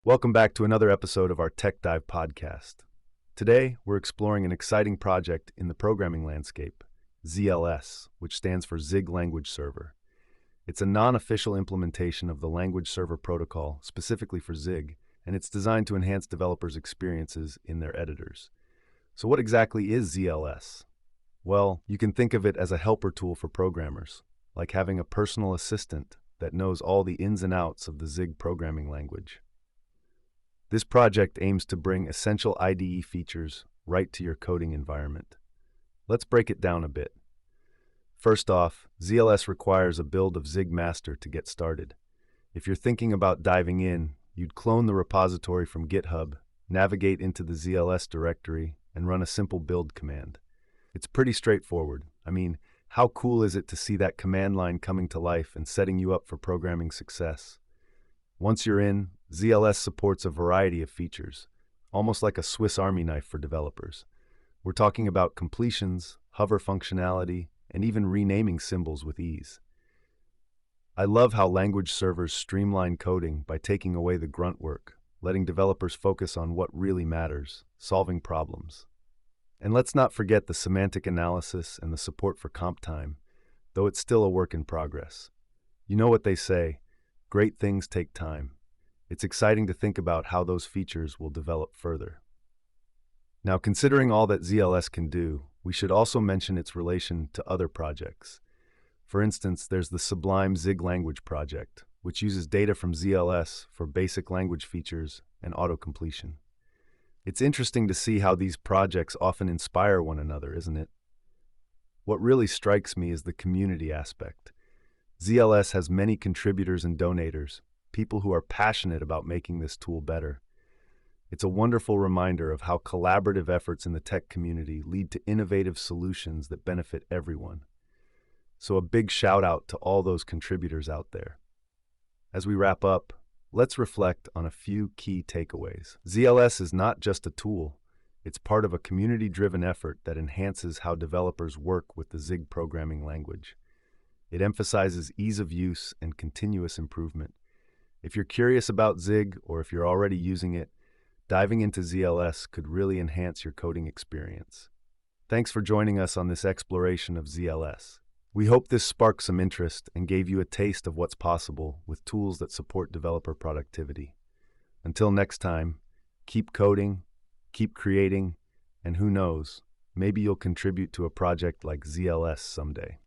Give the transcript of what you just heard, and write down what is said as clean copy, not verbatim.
Welcome back to another episode of our Tech Dive podcast. Today, we're exploring an exciting project in the programming landscape, ZLS, which stands for Zig Language Server. It's a non-official implementation of the language server protocol specifically for Zig, and it's designed to enhance developers' experiences in their editors. So what exactly is ZLS? Well, you can think of it as a helper tool for programmers, like having a personal assistant that knows all the ins and outs of the Zig programming language. This project aims to bring essential IDE features right to your coding environment. Let's break it down a bit. First off, ZLS requires a build of Zig Master to get started. If you're thinking about diving in, you'd clone the repository from GitHub, navigate into the ZLS directory, and run a simple build command. It's pretty straightforward. How cool is it to see that command line coming to life and setting you up for programming success? Once you're in, ZLS supports a variety of features, almost like a Swiss Army knife for developers. We're talking about completions, hover functionality, and even renaming symbols with ease. I love how language servers streamline coding by taking away the grunt work, letting developers focus on what really matters, solving problems. And let's not forget the semantic analysis and the support for comp time, though it's still a work in progress. You know what they say, great things take time. It's exciting to think about how those features will develop further. Now, considering all that ZLS can do, we should also mention its relation to other projects. For instance, there's the Sublime Zig Language project, which uses data from ZLS for basic language features and auto-completion. It's interesting to see how these projects often inspire one another, isn't it? What really strikes me is the community aspect. ZLS has many contributors and donators, people who are passionate about making this tool better. It's a wonderful reminder of how collaborative efforts in the tech community lead to innovative solutions that benefit everyone. So a big shout out to all those contributors out there. As we wrap up, let's reflect on a few key takeaways. ZLS is not just a tool. It's part of a community-driven effort that enhances how developers work with the Zig programming language. It emphasizes ease of use and continuous improvement. If you're curious about Zig, or if you're already using it, diving into ZLS could really enhance your coding experience. Thanks for joining us on this exploration of ZLS. We hope this sparked some interest and gave you a taste of what's possible with tools that support developer productivity. Until next time, keep coding, keep creating, and who knows, maybe you'll contribute to a project like ZLS someday.